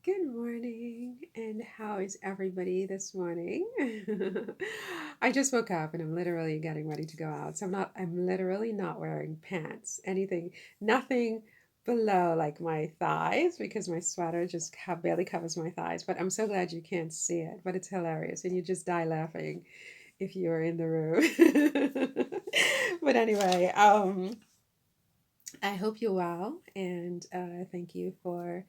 Good morning, and how is everybody this morning? I just woke up and I'm literally getting ready to go out. I'm literally not wearing pants, nothing below like my thighs because my sweater just barely covers my thighs. But I'm so glad you can't see it, but it's hilarious and you just die laughing if you're in the room. But anyway, I hope you're well and thank you for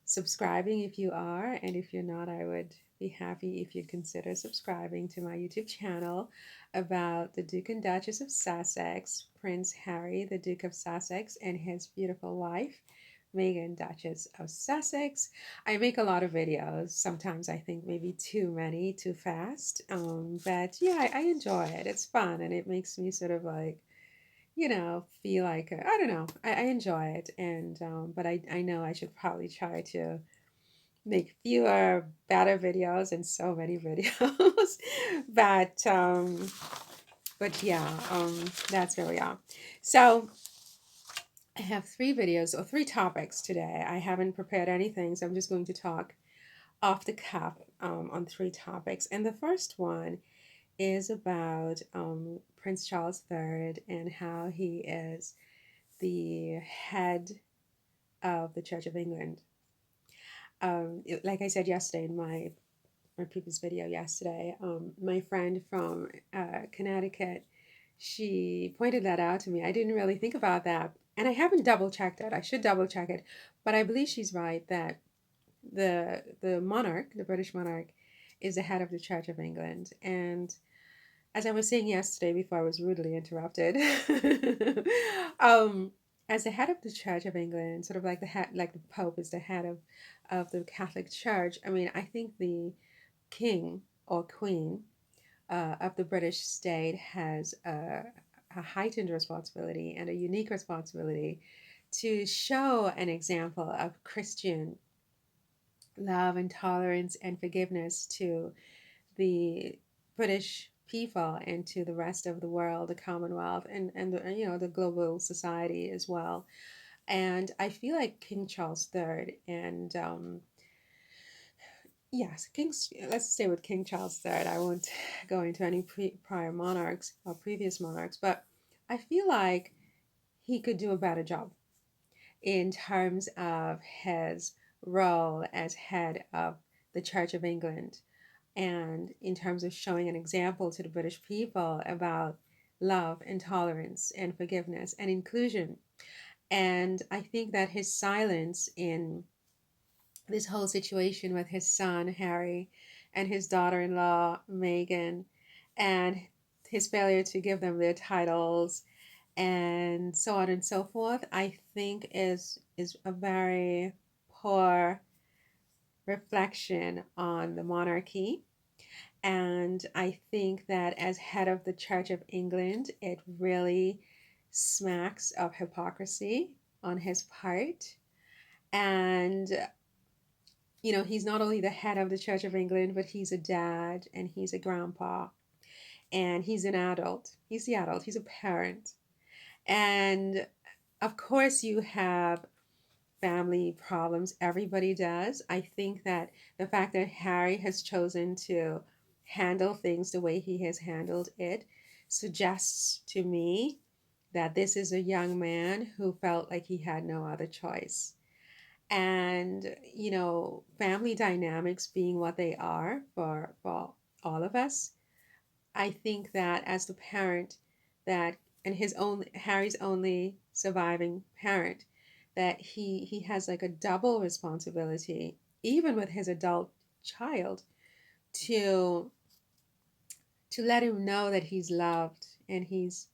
subscribing if you are, and if you're not, I would be happy if you'd consider subscribing to my YouTube channel about the Duke and Duchess of Sussex, Prince Harry, the Duke of Sussex, and his beautiful wife, Meghan, Duchess of Sussex. I make a lot of videos. Sometimes I think maybe too many, too fast. But yeah, I enjoy it. It's fun and it makes me sort of like feel like I don't know. I enjoy it, and but I know I should probably try to make fewer, better videos and so many videos. but but yeah, that's where we are. So I have three videos or three topics today. I haven't prepared anything, so I'm just going to talk off the cuff on three topics. And the first one is about Prince Charles III and how he is the head of the Church of England. Like I said yesterday in my previous video yesterday, my friend from Connecticut, she pointed that out to me. I didn't really think about that, and I haven't double checked it. I should double check it, but I believe she's right that the monarch, the British monarch, is the head of the Church of England. And as I was saying yesterday before I was rudely interrupted, um, as the head of the Church of England, sort of like the head, like the Pope is the head of the Catholic Church. I mean, I think the king or queen of the British state has a heightened responsibility and a unique responsibility to show an example of Christian love and tolerance and forgiveness to the British people and to the rest of the world, the Commonwealth, and the global society as well. And I feel like King Charles III and yes, let's stay with King Charles III. I won't go into any prior monarchs or previous monarchs, but I feel like he could do a better job in terms of his role as head of the Church of England and in terms of showing an example to the British people about love and tolerance and forgiveness and inclusion. And I think that his silence in this whole situation with his son Harry and his daughter-in-law Meghan and his failure to give them their titles and so on and so forth, I think is a very poor reflection on the monarchy. And I think that as head of the Church of England, it really smacks of hypocrisy on his part. And he's not only the head of the Church of England, but he's a dad and he's a grandpa and he's an adult. He's the adult, he's a parent. And of course, you have family problems. Everybody does. I think that the fact that Harry has chosen to handle things the way he has handled it suggests to me that this is a young man who felt like he had no other choice. And family dynamics being what they are for all of us, I think that as the parent that and his own Harry's only surviving parent, that he has like a double responsibility even with his adult child to let him know that he's loved and he's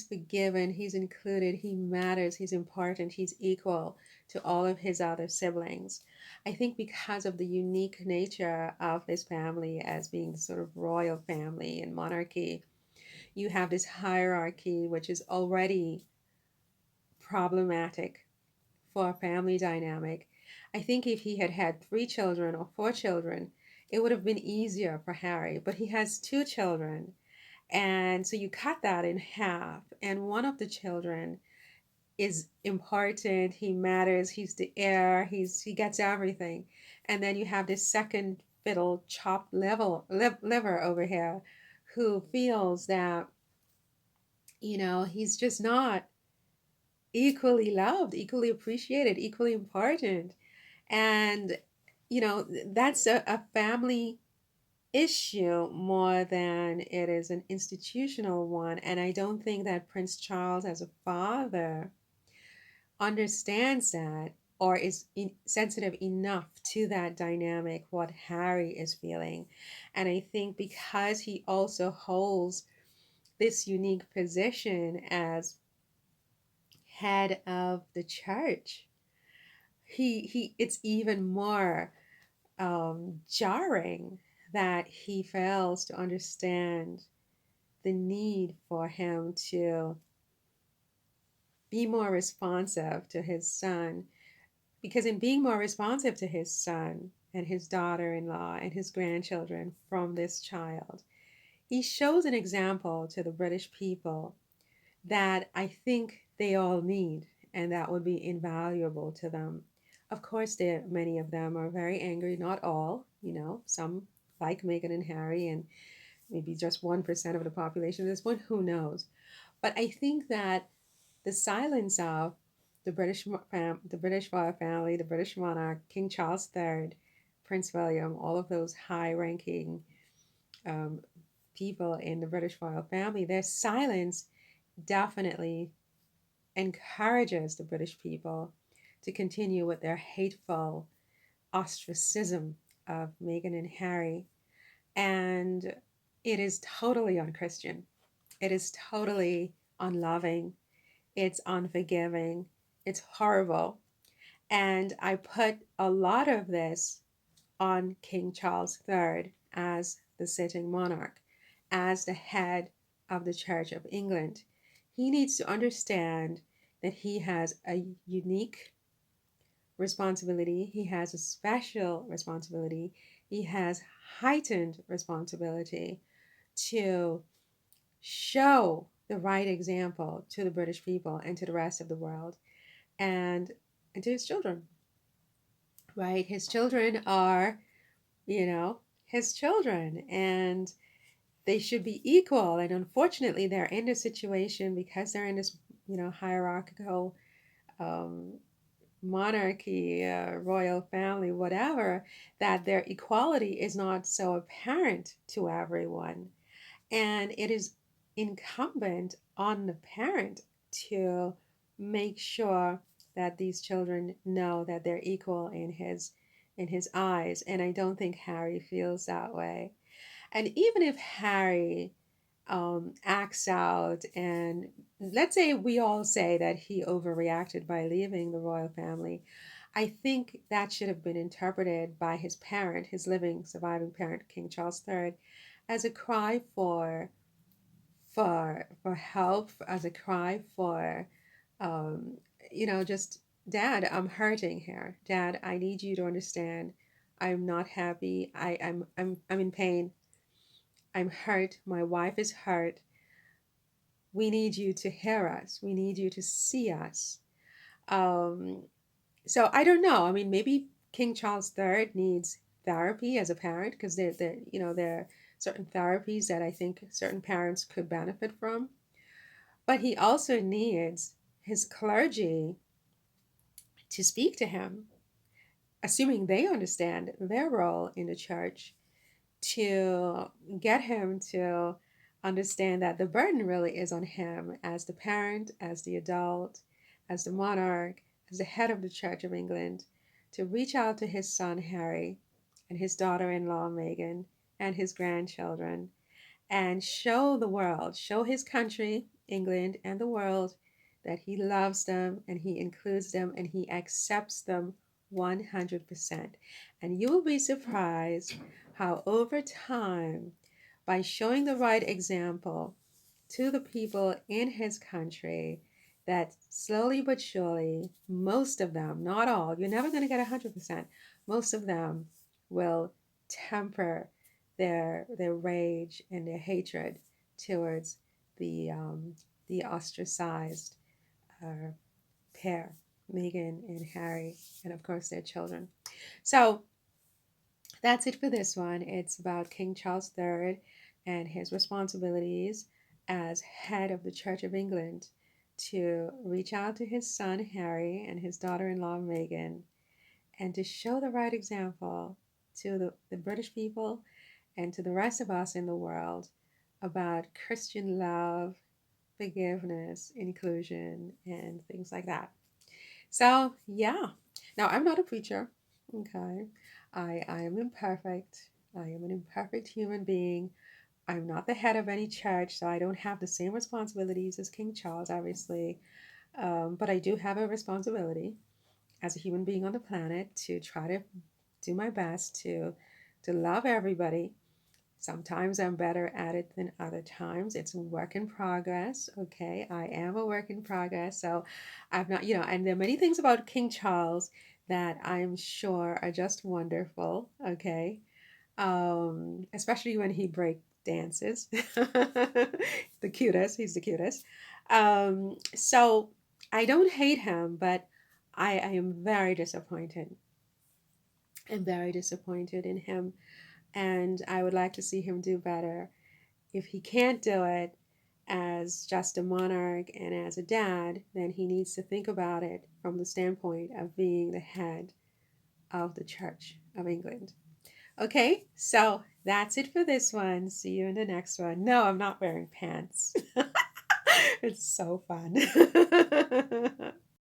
forgiven, he's included, he matters, he's important, he's equal to all of his other siblings. I think because of the unique nature of this family as being sort of royal family and monarchy, you have this hierarchy which is already problematic for a family dynamic. I think if he had had three children or four children, it would have been easier for Harry, but he has two children. And so you cut that in half, and one of the children is important, he matters, he's the heir, he gets everything. And then you have this second fiddle chopped liver over here who feels that, he's just not equally loved, equally appreciated, equally important. And, that's a family issue more than it is an institutional one. And I don't think that Prince Charles, as a father, understands that or is sensitive enough to that dynamic, what Harry is feeling. And I think because he also holds this unique position as head of the church, he it's even more jarring that he fails to understand the need for him to be more responsive to his son. Because in being more responsive to his son and his daughter in law and his grandchildren from this child, he shows an example to the British people that I think they all need, and that would be invaluable to them. Of course, many of them are very angry, not all, some like Meghan and Harry, and maybe just 1% of the population at this point, who knows? But I think that the silence of the British royal family, the British monarch, King Charles III, Prince William, all of those high-ranking um, people in the British royal family, their silence definitely encourages the British people to continue with their hateful ostracism of Meghan and Harry. And it is totally unchristian. It is totally unloving. It's unforgiving. It's horrible. And I put a lot of this on King Charles III as the sitting monarch, as the head of the Church of England. He needs to understand that he has a unique responsibility, he has a special responsibility, he has heightened responsibility to show the right example to the British people and to the rest of the world, and to his children, right? His children are, you know, his children, and they should be equal. And unfortunately, they're in this situation because they're in this, hierarchical um, monarchy, royal family, whatever, that their equality is not so apparent to everyone. And it is incumbent on the parent to make sure that these children know that they're equal in his eyes. And I don't think Harry feels that way. And even if Harry acts out, and let's say we all say that he overreacted by leaving the royal family, I think that should have been interpreted by his parent, his living, surviving parent, King Charles III, as a cry for help, as a cry for, um, just, Dad, I'm hurting here. Dad, I need you to understand. I'm not happy. I'm in pain. I'm hurt. My wife is hurt. We need you to hear us. We need you to see us. Um, so I don't know. I mean, maybe King Charles III needs therapy as a parent, because there are certain therapies that I think certain parents could benefit from. But he also needs his clergy to speak to him, assuming they understand their role in the church, to get him to understand that the burden really is on him as the parent, as the adult, as the monarch, as the head of the Church of England, to reach out to his son Harry and his daughter in law Meghan and his grandchildren, and show the world, show his country, England, and the world, that he loves them and he includes them and he accepts them 100%. And you will be surprised how, over time, by showing the right example to the people in his country, that slowly but surely, most of them, not all, you're never going to get 100%, most of them will temper their rage and their hatred towards the the ostracized uh, pair, Meghan and Harry, and of course their children. So that's it for this one. It's about King Charles III and his responsibilities as head of the Church of England to reach out to his son Harry and his daughter in law Meghan and to show the right example to the British people and to the rest of us in the world about Christian love, forgiveness, inclusion, and things like that. So, yeah. Now, I'm not a preacher, okay? I am imperfect. I am an imperfect human being. I'm not the head of any church, so I don't have the same responsibilities as King Charles, obviously. But I do have a responsibility as a human being on the planet to try to do my best to love everybody. Sometimes I'm better at it than other times. It's a work in progress. Okay. I am a work in progress. So I've not, and there are many things about King Charles that I'm sure are just wonderful. Okay. Especially when he break dances. The cutest. He's the cutest. So I don't hate him, but I am very disappointed. I'm very disappointed in him, and I would like to see him do better. If he can't do it as just a monarch and as a dad, then he needs to think about it from the standpoint of being the head of the Church of England. Okay, so that's it for this one. See you in the next one. No, I'm not wearing pants. It's so fun.